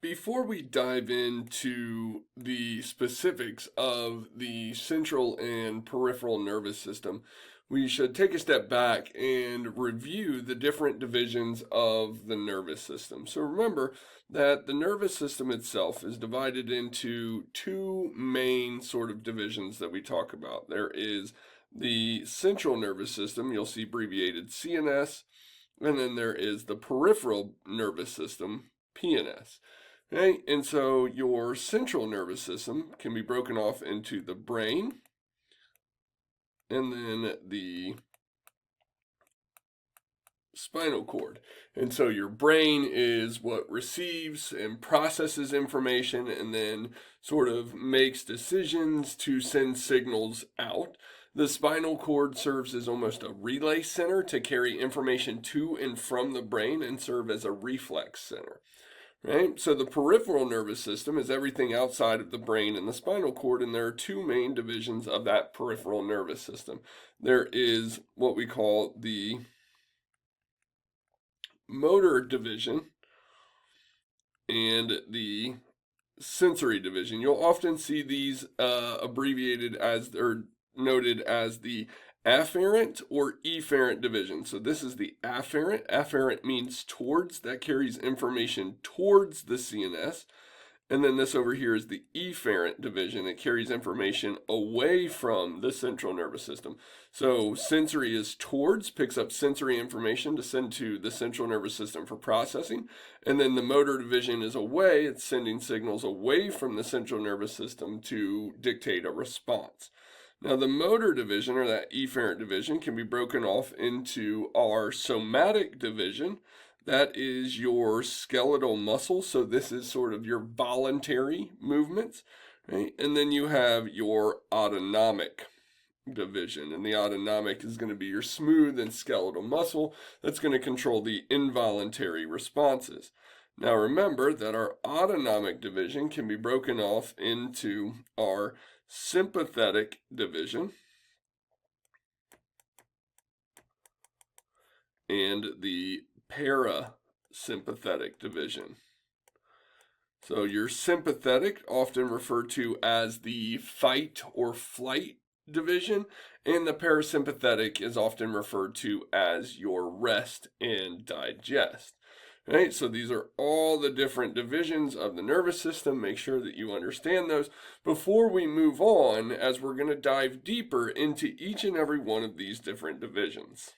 Before we dive into the specifics of the central and peripheral nervous system, we should take a step back and review the different divisions of the nervous system. So remember that the nervous system itself is divided into two main sort of divisions that we talk about. There is the central nervous system, you'll see abbreviated CNS, and then there is the peripheral nervous system, PNS. Okay, and so your central nervous system can be broken off into the brain and then the spinal cord. And so your brain is what receives and processes information and then sort of makes decisions to send signals out. The spinal cord serves as almost a relay center to carry information to and from the brain and serve as a reflex center. Right? So the peripheral nervous system is everything outside of the brain and the spinal cord, and there are two main divisions of that peripheral nervous system. There is what we call the motor division and the sensory division. You'll often see these abbreviated as or noted as the afferent or efferent division. So this is the afferent. Afferent means towards, that carries information towards the CNS. And then this over here is the efferent division. It carries information away from the central nervous system. So sensory is towards, picks up sensory information to send to the central nervous system for processing. And then the motor division is away. It's sending signals away from the central nervous system to dictate a response. Now, the motor division, or that efferent division, can be broken off into our somatic division. That is your skeletal muscle. So this is sort of your voluntary movements, right? And then you have your autonomic division. And the autonomic is going to be your smooth and skeletal muscle that's going to control the involuntary responses. Now remember that our autonomic division can be broken off into our sympathetic division and the parasympathetic division. So your sympathetic, often referred to as the fight or flight division, and the parasympathetic is often referred to as your rest and digest. Right, so these are all the different divisions of the nervous system. Make sure that you understand those before we move on, as we're going to dive deeper into each and every one of these different divisions.